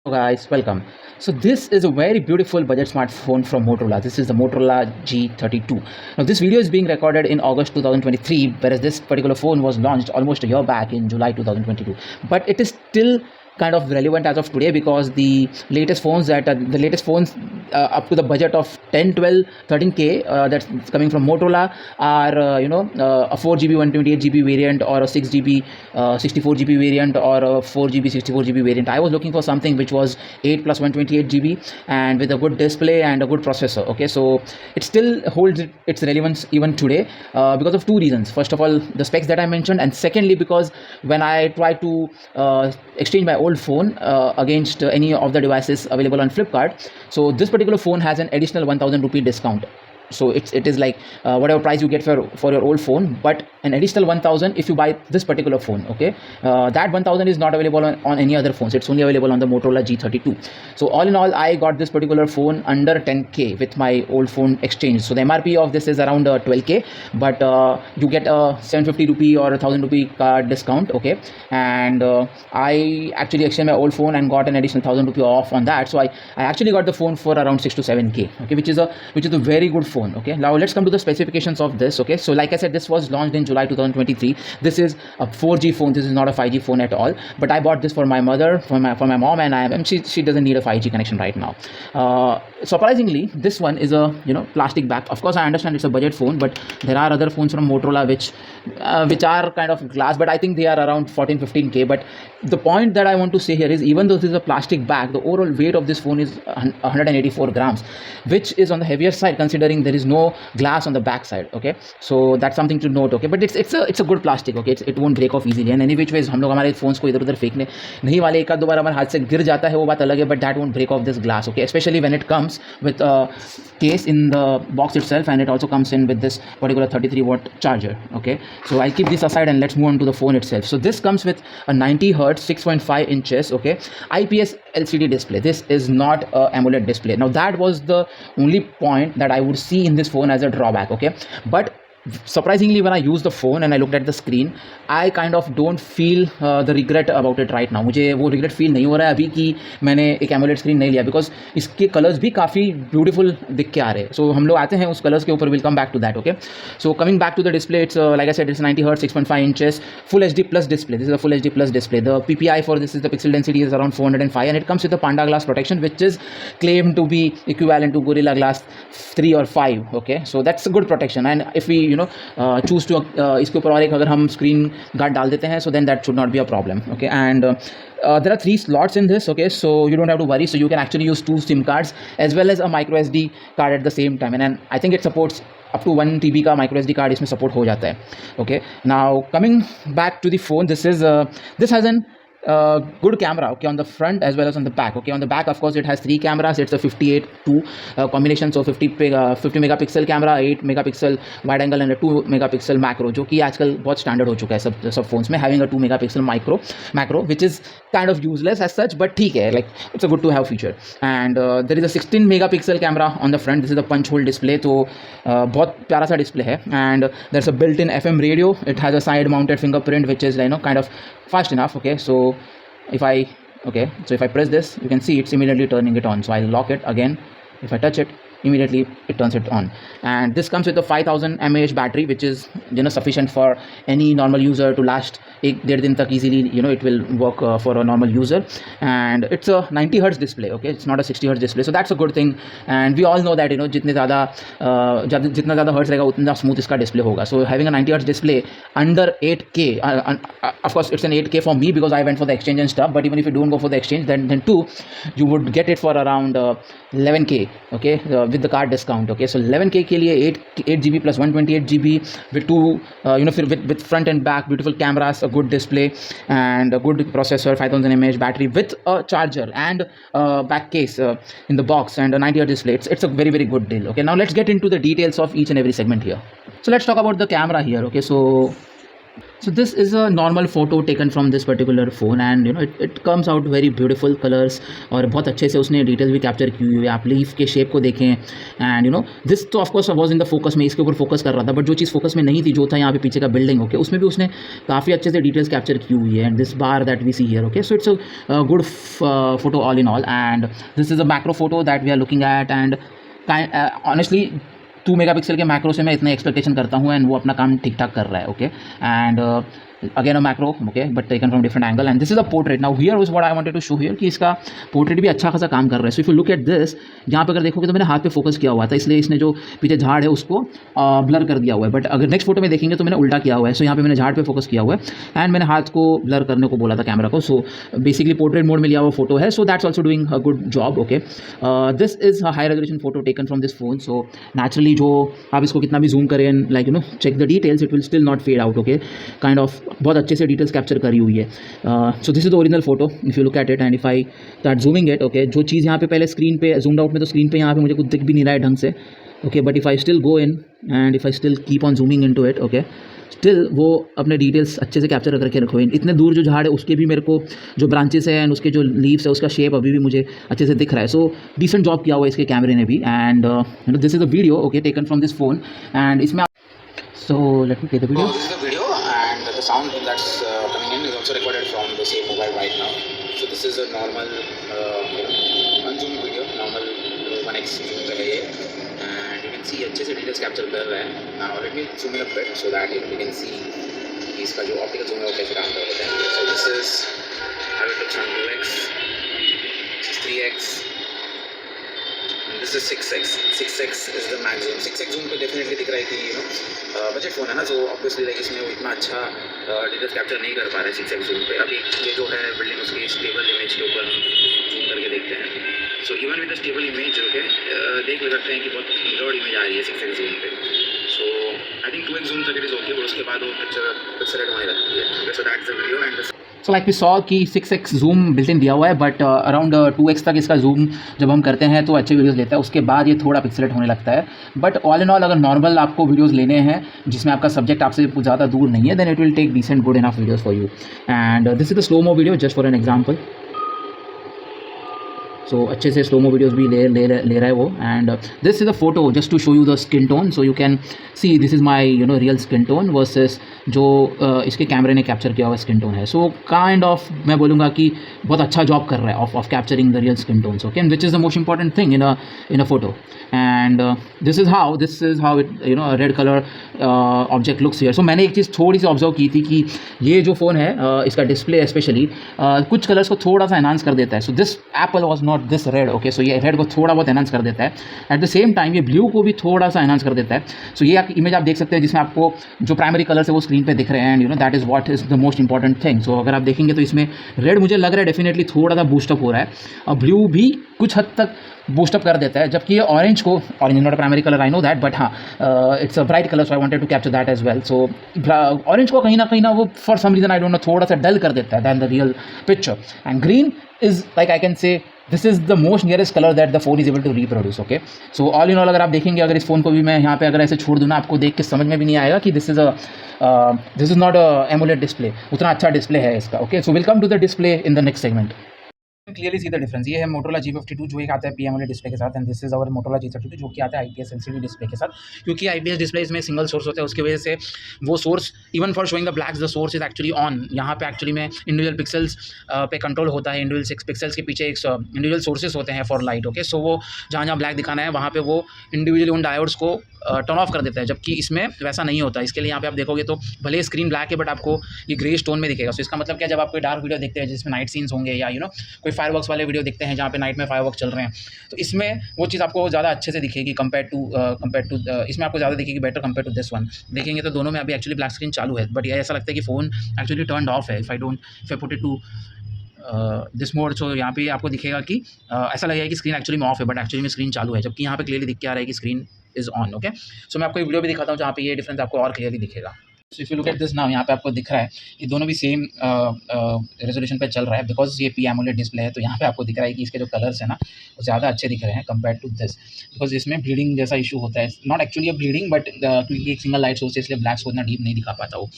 Guys, welcome. So this is a very beautiful budget smartphone from Motorola. This is the Motorola G32. Now this video is being recorded in August 2023, whereas this particular phone was launched almost a year back in July 2022. But it is still kind of relevant as of today because the latest phones up to the budget of 10, 12, 13K that's coming from Motorola are a 4 GB 128 GB variant, or a 6 GB 64 GB variant, or a 4 GB 64 GB variant. I was looking for something which was 8 plus 128 GB and with a good display and a good processor. Okay, so it still holds its relevance even today because of two reasons. First of all, the specs that I mentioned, and secondly because when I try to exchange my old phone against any of the devices available on Flipkart, so this particular phone has an additional 1000 rupee discount. So it is like whatever price you get for your old phone, but an additional 1000 if you buy this particular phone. Okay, that 1000 is not available on any other phones. It's only available on the Motorola G32. So all in all, I got this particular phone under 10K with my old phone exchange. So the MRP of this is around 12K, but you get a 750 rupee or a 1000 rupee card discount. Okay, and I actually exchanged my old phone and got an additional 1000 rupee off on that. So I actually got the phone for around 6 to 7K. Okay, which is a very good phone. Okay, now let's come to the specifications of this. Okay, so like I said, this was launched in July 2023. This is a 4G phone. This is not a 5G phone at all, but I bought this for my mother, for my mom, and she doesn't need a 5G connection right now. Surprisingly, this one is a plastic back. Of course, I understand it's a budget phone, but there are other phones from Motorola which are kind of glass, but I think they are around 14-15K. But the point that I want to say here is, even though this is a plastic bag, the overall weight of this phone is 184 grams, which is on the heavier side considering there is no glass on the back side. Okay, so that's something to note. Okay, but it's a good plastic. Okay, it won't break off easily, and any which ways हम लोग हमारे phones को इधर उधर फेंकने नहीं वाले, एक आध दो बार हमारे हाथ से गिर जाता है वो बात अलग है, but that won't break off this glass. Okay, especially when it comes with a case in the box itself, and it also comes in with this particular 33-watt charger. Okay, so I'll keep this aside and let's move on to the phone itself. So this comes with a 90 hertz 6.5 inches okay IPS LCD display. This is not a AMOLED display. Now that was the only point that I would see in this phone as a drawback. Okay, but surprisingly, when I use the phone and I looked at the screen, I kind of don't feel the regret about it right now. मुझे वो regret feel नहीं हो रहा है अभी कि मैंने एक AMOLED screen नहीं लिया, because इसके colors भी काफ़ी beautiful दिख के आ रहे हैं. So हम लोग आते हैं उस colors के ऊपर. We'll come back to that. Okay, so coming back to the display, it's like I said, it's 90 hertz 6.5 inches Full HD plus display. This is a Full HD plus display. The PPI for this is the pixel density is around 405, and it comes with the Panda Glass protection, which is claimed to be equivalent to Gorilla Glass 3 or 5. Okay, so that's a good protection. And if we choose to इसके ऊपर और एक अगर हम screen guard डाल देते हैं, so then that should not be a problem. Okay, and there are 3 slots in this. Okay, so you don't have to worry. So you can actually use 2 SIM cards as well as a micro SD card at the same time, and I think it supports up to 1 TB का micro SD card इसमें support हो जाता है. Okay, now coming back to the phone, this has an good camera. Okay, on the front as well as on the back. Okay, on the back of course it has 3 cameras. It's a 58:2 combination, so 50 megapixel camera, 8 megapixel wide angle and a 2 megapixel macro, जो कि आजकल बहुत standard हो चुका है सब phones में, having a 2 megapixel macro, which is kind of useless as such, but ठीक है, like it's a good to have feature. And there is a 16 megapixel camera on the front. This is the punch hole display, तो बहुत प्यारा सा display है. And there's a built-in FM radio. It has a side mounted fingerprint, which is kind of fast enough. Okay, so if I press this, you can see it's immediately turning it on. So I'll lock it again. If I touch it, immediately it turns it on. And this comes with a 5000 mAh battery, which is sufficient for any normal user to last 1.5 दिन तक easily. It will work for a normal user. And it's a 90 hertz display. Okay, it's not a 60 hertz display, so that's a good thing. And we all know that जितने जितना ज़्यादा hertz रहेगा उतना smooth इसका display होगा. So having a 90 hertz display under 8K, of course it's an 8K for me because I went for the exchange and stuff, but even if you don't go for the exchange, then too you would get it for around 11K. Okay, with the card discount. Okay, so 11K के लिए 8 GB plus 128 GB with 2 with front and back beautiful cameras, a good display and a good processor, 5000 mAh battery with a charger and back case in the box and a 90 hertz display. It's a very, very good deal. Okay, now let's get into the details of each and every segment here. So let's talk about the camera here. Okay, so So this is a normal photo taken from this particular phone and it comes out very beautiful colors और बहुत अच्छे से उसने details भी capture की हुई है। आप लीफ के शेप को देखें एंड दिस तो of course was in the focus में, इसके ऊपर फोकस कर रहा था, बट जो चीज़ फोकस में नहीं थी जो था यहाँ पे पीछे का बिल्डिंग, ओके, उसमें भी उसने काफ़ी अच्छे से डिटेल्स कैप्चर की हुई है एंड दिस बार that we see here, okay, so it's a good photo all in all and this is a macro photo that we are looking at and honestly 2 megapixel के macro से मैं इतना expectation करता हूँ and वो अपना काम ठीक ठाक कर रहा है, okay, and again a macro, okay, but taken from different angle and this is a portrait. Now here is what I wanted to show here कि इसका पोर्ट्रेट भी अच्छा खासा काम कर रहा है। So if you look at this, यहाँ पे अगर देखोगे तो मैंने हाथ पे फोकस किया हुआ था, इसलिए इसने जो पीछे झाड़ है उसको ब्लर कर दिया हुआ है, बट अगर नेक्स्ट फोटो में देखेंगे तो मैंने उल्टा किया हुआ है। सो यहाँ पे मैंने झाड़ पे फोकस किया हुआ है एंड मैंने हाथ को ब्लर करने को बोला था कैमरा को। सो बेसिकली पोर्ट्रेट मोड में लिया हुआ फोटो है, so that's also doing a good job, okay. This is a high resolution photo taken from this phone, so naturally जो आप इसको कितना भी जूम करें and like check the details, it will still not fade out, okay, kind of बहुत अच्छे से details capture करी हुई है। So this is the original photo if you look at it and if I start zooming it, okay, जो चीज़ यहाँ पे पहले स्क्रीन पे जूम्ड आउट में तो स्क्रीन पे यहाँ पे मुझे कुछ दिख भी नहीं रहा है ढंग से, okay, but if I still go in and if I still keep on zooming in to it, okay, still वो अपने डिटेल्स अच्छे से कैप्चर करके रखो। इतने दूर जो झाड़ है उसके भी मेरे को जो ब्रांचेस है एंड उसके जो लीव्स है उसका शेप अभी भी मुझे अच्छे से दिख रहा है। सो डिसेंट जॉब किया हुआ है इसके कैमरे ने भी and this is a video, okay, taken from this phone and इसमें so let me play the video. So this is the video, and the sound that's coming in is also recorded from the same mobile right now. So this is a normal unzoomed video, normal 1x zoom पे है ये, and you can see अच्छे से details capture कर रहा है। Now let me zoom in a bit so that you can see इसका जो optical zoom है वो कैसे काम कर रहा है। So this is how it looks on 2x, this is 3x. This is 6x. 6x is the max zoom. 6x zoom पे डेफिनेटली दिख रहा है कि बजट फ़ोन है ना, तो ऑब्वियसली लाइक इसमें वो इतना अच्छा डिटेल्स कैप्चर नहीं कर पा रहे 6x zoom पे। अभी ये जो है बिल्डिंग उसकी स्टेबल इमेज के ऊपर जूम करके देखते हैं। So even with the stable image, okay, देख सकते हैं कि बहुत ब्लर्ड इमेज आ रही है 6x zoom पे। So I think 2x zoom तक इट इज़ ओके, और उसके बाद वो पिक्चर पिक्सेलेट होने लगती है। So that's the video and so like we saw कि 6x जूम बिल्ट इन दिया हुआ है, बट अराउंड 2x तक इसका जूम जब हम करते हैं तो अच्छे वीडियोस लेता है, उसके बाद ये थोड़ा पिक्सेलेट होने लगता है। बट ऑल इन ऑल अगर नॉर्मल आपको वीडियोस लेने हैं जिसमें आपका सब्जेक्ट आपसे ज़्यादा दूर नहीं है, then it will take decent good enough videos for you and this is the slow mo video just for an example. So अच्छे से स्लोमो वीडियोस भी ले रहा है वो and this is a photo just to show you the skin tone, so you can see this is my real skin tone versus जो इसके कैमरे ने कैप्चर किया हुआ स्किन टोन है। सो काइंड ऑफ मैं बोलूँगा कि बहुत अच्छा जॉब कर रहा है of capturing the real skin tones, okay, which is the most important thing in a photo and this is how it red colour object looks here. So मैंने एक चीज़ थोड़ी सी ऑब्जर्व की थी कि ये जो फ़ोन है इसका डिस्प्ले स्पेशली कुछ कलर्स को थोड़ा सा एनहांस कर देता है। So this apple was not this red, okay, so ये रेड को थोड़ा बहुत एनहांस कर देता है, एट द सेम टाइम ये ब्लू को भी थोड़ा सा एनहांस कर देता है। सो ये इमेज आप देख सकते हैं जिसमें आपको जो प्राइमरी कलर्स है वो स्क्रीन पे दिख रहे हैं and that is what is the most important thing. So अगर आप देखेंगे तो इसमें रेड मुझे लग रहा है डेफिनेटली थोड़ा सा बूस्टअप हो रहा है और ब्लू भी कुछ हद तक बूस्टअप कर देता है, जबकि ये orange is not a primary colour, I know that, but हाँ it's a bright colour, so I wanted to capture that as well. So orange को कहीं ना वो for some reason I don't know थोड़ा सा डल कर देता है than the real picture and green is like I can say this is the most nearest colour that the phone is able to reproduce, okay. So all in all अगर आप देखेंगे, अगर इस फोन को भी मैं यहाँ पे अगर ऐसे छोड़ दूँ ना, आपको देख के समझ में भी नहीं आएगा कि this is not a AMOLED display, उतना अच्छा डिस्प्ले है इसका, ओके। So welcome to the display in the next segment. Clearly see the difference, ये है मोटोरोला G52 जो एक आता है PMOLED डिस्प्ले के साथ and this is our Motorola G32 जो कि आता है IPS LCD डिस्प्ले के साथ। क्योंकि IPS डिस्प्ले इसमें सिंगल सोर्स होता है, उसकी वजह से वो source even for showing the blacks the source is actually on. यहाँ पे एक्चुअली में इंडिविजुअल पिक्सल्स पे कंट्रोल होता है, इंडिविजुअल 6 पिक्सल्स के पीछे एक इंडिविजुअल सोर्सेस होते हैं फॉर लाइट, ओके। सो वो जहाँ जहाँ ब्लैक दिखाना है वहाँ पे वो इंडिविजुअली उन डायोड्स को टर्न ऑफ कर देता है, जबकि इसमें वैसा नहीं होता। इसके लिए यहाँ पे आप देखोगे तो भले स्क्रीन ब्लैक है बट आपको ये ग्रे स्टोन में दिखेगा। सो इसका मतलब क्या, जब आप कोई डार्क वीडियो देखते हैं जिसमें नाइट सीन्स होंगे या कोई फायरवर्क्स वाले वीडियो देखते हैं जहाँ पे नाइट में फायरवर्क चल रहे हैं, तो इसमें वो चीज़ आपको ज़्यादा अच्छे से दिखेगी कंपेयर टू इसमें आपको ज़्यादा दिखेगी better compare to this one. देखेंगे तो दोनों में अभी एक्चुअली ब्लैक स्क्रीन चालू है, बट ये ऐसा लगता है कि फ़ोन एक्चुअली टर्न ऑफ है। If I put it to this mode, so यहाँ पे आपको दिखेगा कि ऐसा लगेगा कि स्क्रीन एक्चुअली में ऑफ है बट एक्चुअली में स्क्रीन चालू है, जबकि यहाँ पे क्लियरली दिख के आ रहा है कि स्क्रीन इज़ ऑन, ओके। सो मैं आपको एक वीडियो भी दिखाता हूँ जहाँ पे ये डिफरेंस आपको और क्लियरली दिखेगा। सो if you look at this now, यहाँ पे आपको दिख रहा है ये दोनों भी सेम रेजोल्यूशन पे चल रहा है, बिकॉज ये पी एमोलेड डिस्प्ले है। तो यहाँ पे आपको दिख रहा है कि इसके जो कलर्स है ना वो ज़्यादा अच्छे दिख रहे हैं कंपेयर टू दिस, बिकॉज इसमें ब्लीडिंग जैसा इशू होता है, not actually a bleeding but क्योंकि एक सिंगल लाइट सोर्स है इसलिए ब्लैक्स को इतना डीप नहीं दिखा पाता वो।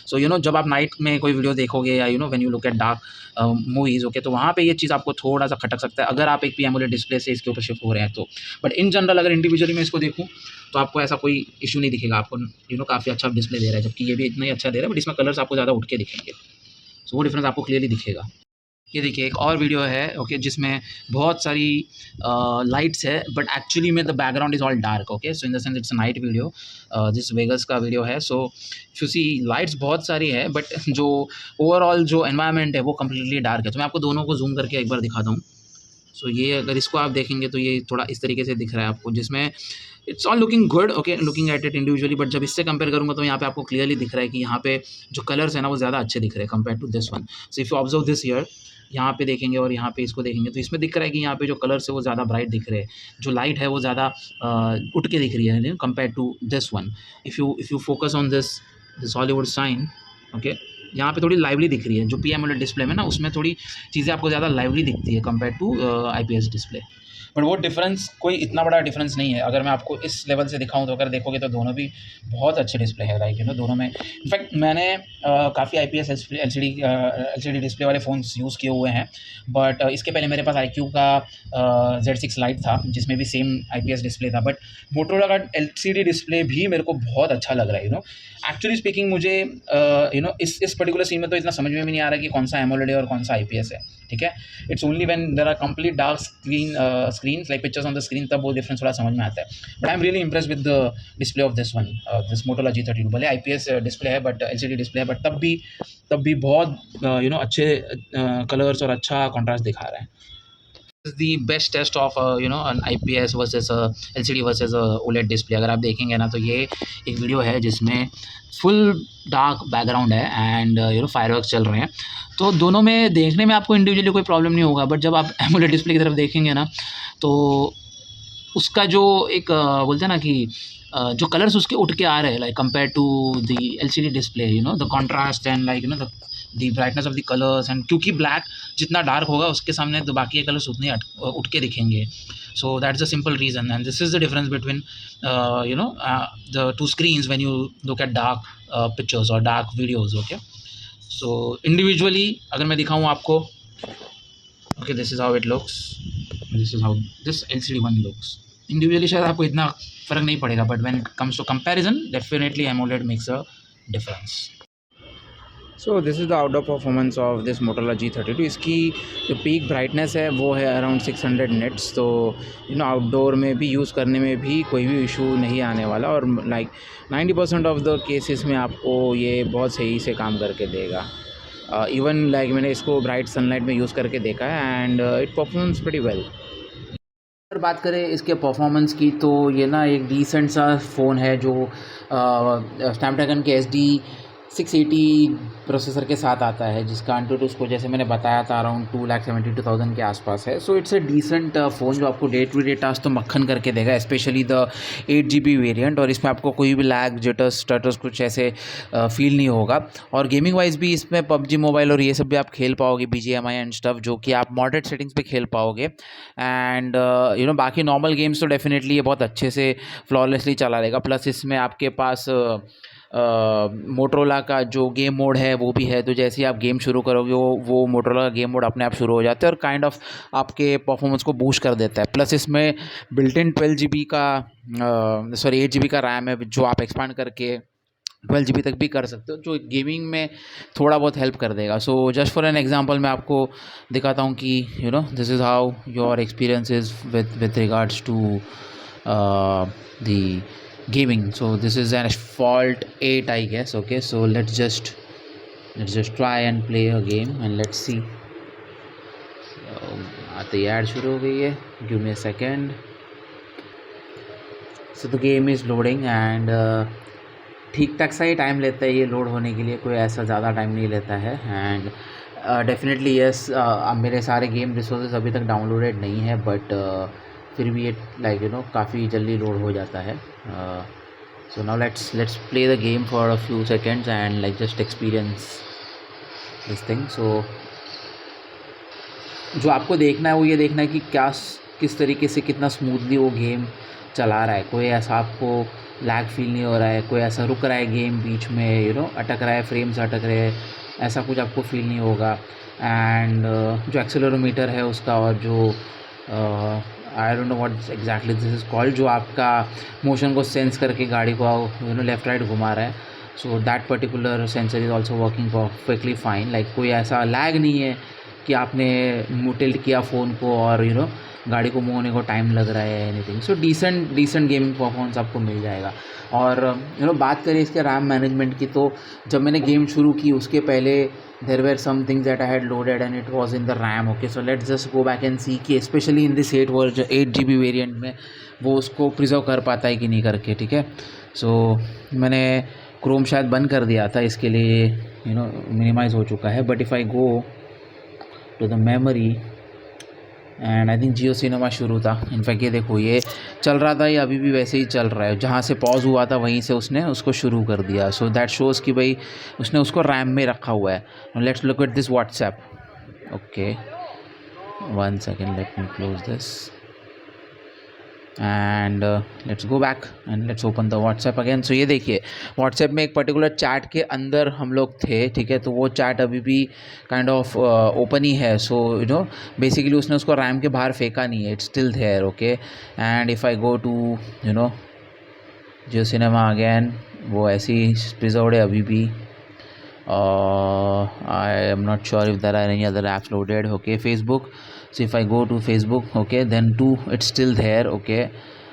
सो जब आप नाइट में कोई वीडियो देखोगे या when you look at dark movies, okay, तो वहाँ पे ये चीज़ आपको थोड़ा सा खटक सकता है अगर आप एक पी एमोलेड डिस्प्ले से इसके ऊपर शिफ्ट हो रहे हैं तो। बट इन जनरल अगर इंडिविजुअली मैं इसको देखूँ तो आपको ऐसा कोई इशू नहीं दिखेगा, आपको काफ़ी अच्छा डिस्प्ले दे रहा है, जबकि ये भी इतना ही अच्छा दे रहा है, बट इसमें कलर्स आपको ज़्यादा उठ के दिखेंगे। सो वो डिफरेंस आपको क्लियरली दिखेगा। ये देखिए एक और वीडियो है, ओके, जिसमें बहुत सारी लाइट्स है, बट एक्चुअली में the background is all dark, okay. So in the sense it's a night video, this Vegas का वीडियो है। So if you see lights बहुत सारी है, बट जो ओवरऑल जो एनवायरनमेंट है वो कम्प्लीटली डार्क है। तो मैं आपको दोनों को जूम करके एक बार दिखाता हूँ। सो ये अगर इसको आप देखेंगे तो ये थोड़ा इस तरीके से दिख रहा है आपको, जिसमें it's all looking good, okay, looking at it individually, but जब इससे कंपेयर करूँगा तो यहाँ पे आपको क्लियरली दिख रहा है कि यहाँ पे जो कलर्स है ना वो ज़्यादा अच्छे दिख रहे हैं compare to this one. So if you observe this year, यहाँ पे देखेंगे और यहाँ पे इसको देखेंगे तो इसमें दिख रहा है कि यहाँ पे जो कलर्स है वो ज़्यादा ब्राइट दिख रहे हैं, जो लाइट है वो ज़्यादा उठ के दिख रही है compare to this one. If you focus on this Hollywood sign, okay, यहाँ पे थोड़ी लाइवली दिख रही है। जो पी एमोलेड डिस्प्ले में ना उसमें थोड़ी चीज़ें आपको ज़्यादा लाइवली दिखती है compare to IPS display. But वो डिफरेंस कोई इतना बड़ा डिफरेंस नहीं है। अगर मैं आपको इस लेवल से दिखाऊं तो अगर देखोगे तो दोनों भी बहुत अच्छे डिस्प्ले है, लाइक दोनों में। इनफैक्ट मैंने काफ़ी आईपीएस एलसीडी डिस्प्ले वाले फ़ोन्स यूज़ किए हुए हैं, बट इसके पहले मेरे पास iQOO का Z6 Lite था जिसमें भी सेम आईपीएस डिस्प्ले था। बट मोटोरोला का एलसीडी डिस्प्ले भी मेरे को बहुत अच्छा लग रहा है। एक्चुअली स्पीकिंग मुझे इस पर्टिकुलर सीन में तो इतना समझ में भी नहीं आ रहा कि कौन सा एमोलेड है और कौन सा आईपीएस है, ठीक है। It's only when there are complete dark screens like pictures on the screen, तब वो डिफरेंस थोड़ा समझ में आता है। But I am really impress with the display of this one, this Motorola G32। भले आईपीएस डिस्प्ले है बट एलसीडी डिस्प्ले है, बट तब भी बहुत अच्छे कलर्स और अच्छा कॉन्ट्रास्ट दिखा रहा है। Is the best test of an IPS versus LCD versus OLED display. अगर आप देखेंगे ना तो ये एक वीडियो है जिसमें फुल डार्क बैकग्राउंड है एंड फायरवर्क्स चल रहे हैं। तो दोनों में देखने में आपको इंडिविजुअली कोई प्रॉब्लम नहीं होगा, बट जब आप एमोलेड डिस्प्ले की तरफ देखेंगे ना तो उसका जो एक बोलते हैं ना कि जो कलर्स उसके उठ के आ रहे हैं like compare to the LCD display, the contrast and like the brightness of the colours, and क्योंकि ब्लैक जितना डार्क होगा उसके सामने तो बाकी के कलर्स उतने उठ के दिखेंगे। So that's the simple reason and this is the difference between the two screens when you look at dark pictures और dark videos, okay. So individually अगर मैं दिखाऊँ आपको, okay, this is how it looks, this is how this LCD one looks. Individually शायद आपको इतना फ़र्क नहीं पड़ेगा, but when it comes to comparison definitely AMOLED makes a difference. So this is the outdoor performance of this Motorola G32। इसकी जो peak brightness है वो है अराउंड 600 निट्स। तो आउटडोर में भी यूज़ करने में भी कोई भी इशू नहीं आने वाला, और लाइक 90% ऑफ द केसेस में आपको ये बहुत सही से काम करके देगा। इवन लाइक मैंने इसको ब्राइट सनलाइट में यूज़ करके देखा है and it performs pretty well. अगर बात करें इसके परफॉर्मेंस की तो ये ना एक डिसेंट सा फ़ोन है जो स्नैपड्रैगन के SD680 प्रोसेसर के साथ आता है, जिसका AnTuTu उसको जैसे मैंने बताया था अराउंड 2,72,000 के आसपास है। So it's a decent phone जो आपको डे टू डे टास्क तो मक्खन करके देगा, स्पेशली द 8GB वेरिएंट, और इसमें आपको कोई भी लैग जिटर्स स्टटर्स कुछ ऐसे फील नहीं होगा। और गेमिंग वाइज भी इसमें PUBG मोबाइल और ये सब भी आप खेल पाओगे, BGMI एंड स्टफ, जो कि आप मॉडरेट सेटिंग्स पे खेल पाओगे। एंड बाकी नॉर्मल गेम्स तो डेफिनेटली ये बहुत अच्छे से फ्लॉलेसली चला लेगा। प्लस इसमें आपके पास मोटोरोला का जो गेम मोड है वो भी है, तो जैसे ही आप गेम शुरू करोगे वो मोटोरोला का गेम मोड अपने आप शुरू हो जाता है और काइंड ऑफ आपके परफॉर्मेंस को बूस्ट कर देता है। प्लस इसमें बिल्ट इन 8GB का रैम है, जो आप एक्सपांड करके 12GB तक भी कर सकते हो, जो गेमिंग में थोड़ा बहुत हेल्प कर देगा। So just for an example मैं आपको दिखाता हूँ कि this is how your experience is with regards to the gaming. So this is an Asphalt 8, I guess. Okay, so let's just try and play a game and let's see. आते ही add शुरू हो गई है, give me a second. So the game is loading and ठीक ठाक सा ही time लेता है ये लोड होने के लिए, कोई ऐसा ज़्यादा टाइम नहीं लेता है। एंड डेफिनेटली यस, मेरे सारे गेम रिसोर्सेज अभी तक डाउनलोडेड नहीं है, बट फिर भी ये लाइक काफ़ी जल्दी लोड हो जाता है। So now let's play the game for a few seconds and like just experience this thing. So जो आपको देखना है वो ये देखना है कि किस तरीके से कितना स्मूथली वो गेम चला रहा है. कोई ऐसा आपको लैग फील नहीं हो रहा है, कोई ऐसा रुक रहा है गेम बीच में, अटक रहा है, फ्रेम्स अटक रहे हैं, ऐसा कुछ आपको फील नहीं होगा. एंड जो एक्सेलरोमीटर है उसका और जो आई don't know what exactly this is called, जो आपका मोशन को सेंस करके गाड़ी को लेफ़्ट राइट घुमा रहा है, so that particular sensor is also working perfectly fine. Like कोई ऐसा लैग नहीं है कि आपने टिल्ट किया फ़ोन को और गाड़ी को मूव होने को टाइम लग रहा है anything. So decent gaming performance आपको मिल जाएगा. और बात करें इसके रैम मैनेजमेंट की, तो जब मैंने गेम शुरू की उसके पहले there were some things that I had loaded and it was in the RAM. Okay, so let's just go back and see कि specially in this 8 GB variant में वो उसको प्रिजर्व कर पाता है कि नहीं करके. ठीक है, सो मैंने क्रोम शायद बंद कर दिया था, इसके लिए मिनिमाइज़ हो चुका है. But if I go to the memory and I think Jio Cinema शुरू था. इनफैक्ट ये देखो, ये चल रहा था, ये अभी भी वैसे ही चल रहा है. जहाँ से पॉज हुआ था वहीं से उसने उसको शुरू कर दिया. सो दैट शोज़ कि भाई उसने उसको रैम में रखा हुआ है. Let's look at this WhatsApp. Okay, 1 second, let me close this and let's go back and let's open the WhatsApp again. So ये देखिए, व्हाट्सएप में एक पर्टिकुलर चैट के अंदर हम लोग थे. ठीक है, तो वो चैट अभी भी काइंड ऑफ ओपन ही है. सो बेसिकली उसने उसको रैम के बाहर फेंका नहीं है, it's still there. Okay, and if I go to Jio Cinema again, वो ऐसी प्रिजर्व्ड है अभी भी. I am not sure if there are any other apps loaded. Okay, Facebook. So if I go to Facebook, okay, then it's still there. Okay,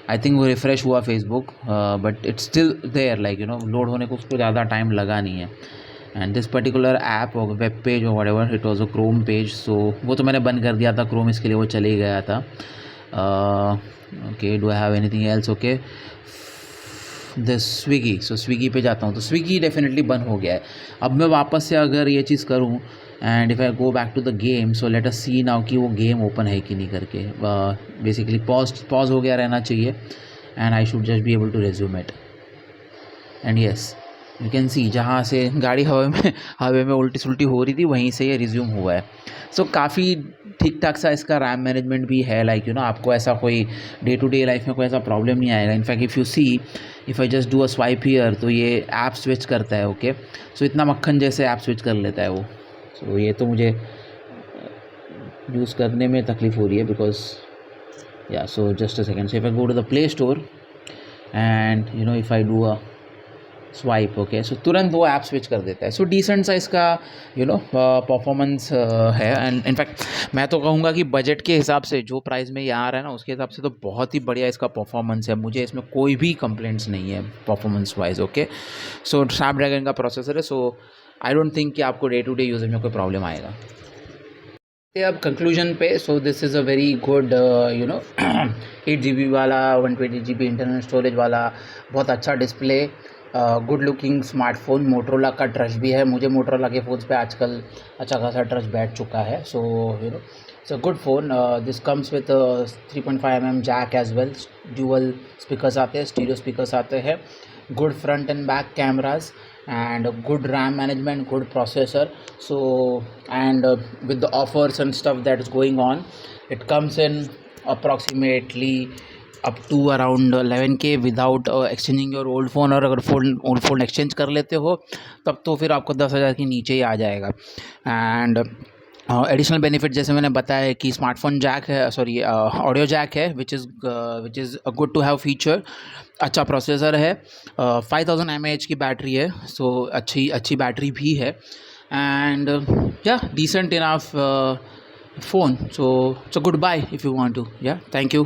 I think वो refresh हुआ Facebook, but it's still there. Like load होने को उसको ज़्यादा time लगा नहीं है. And this particular app or web page or whatever, it was a Chrome page. So वो तो मैंने बंद कर दिया था Chrome, इसके लिए वो चले गया था. Okay, do I have anything else? Okay, this Swiggy. So Swiggy पे जाता हूँ तो स्विगी डेफिनेटली बंद हो गया है. अब मैं वापस से अगर ये चीज़ करूँ and if I go back to the game, so let us see now कि वो गेम ओपन है कि नहीं करके. बेसिकली पॉज हो गया रहना चाहिए and I should just be able to resume it. And yes, you can see जहाँ से गाड़ी हवा में उल्टी सुल्टी हो रही थी वहीं से ये रिज्यूम हुआ है. सो काफ़ी ठीक ठाक सा इसका रैम मैनेजमेंट भी है. लाइक आपको ऐसा कोई डे टू डे लाइफ में कोई ऐसा प्रॉब्लम नहीं आएगा. In fact if you see, if I just do a swipe here, तो ये ऐप स्विच करता है. ओके, सो इतना मक्खन जैसे ऐप स्विच कर लेता है वो. सो ये तो मुझे यूज़ करने में तकलीफ़ हो रही है because yeah. So just a second. So if I go to the play store and if I do a swipe, okay, so तुरंत वो ऐप स्विच कर देता है. सो डिसेंट सा इसका परफॉर्मेंस है. एंड इनफैक्ट मैं तो कहूँगा कि बजट के हिसाब से जो प्राइस में ये आ रहा है ना, उसके हिसाब से तो बहुत ही बढ़िया इसका परफॉर्मेंस है. मुझे इसमें कोई भी कंप्लेंट्स नहीं है परफॉर्मेंस वाइज. ओके, सो स्नैपड्रैगन का प्रोसेसर है. सो आई डोंट थिंक कि आपको डे टू डे यूज़ में कोई प्रॉब्लम आएगा. अब कंक्लूजन पे, सो this is a very good 8 GB वाला, 120 GB इंटरनल स्टोरेज वाला, बहुत अच्छा display, good looking smartphone. Motorola का ट्रस्ट भी है. मुझे मोटरोला के फ़ोन्स पे आजकल अच्छा खासा ट्रस्ट बैठ चुका है. So it's a good phone. This comes with 3.5mm jack as well. Dual speakers आते हैं, स्टीरियो स्पीकर्स आते हैं, good front and back cameras and good RAM management, good processor. So and with the offers and stuff that is going on, it comes in approximately up to around 11K without exchanging your old phone. और अगर old phone exchange कर लेते हो तब तो फिर आपको 10,000 के नीचे ही आ जाएगा. एंड एडिशनल बेनिफिट जैसे मैंने बताया कि स्मार्टफोन जैक है, सॉरी ऑडियो जैक है, which is a good to have feature. अच्छा प्रोसेसर है, 5000 mAh की बैटरी है. सो अच्छी बैटरी भी है. And yeah decent enough phone. So good buy if you want to. Yeah thank you.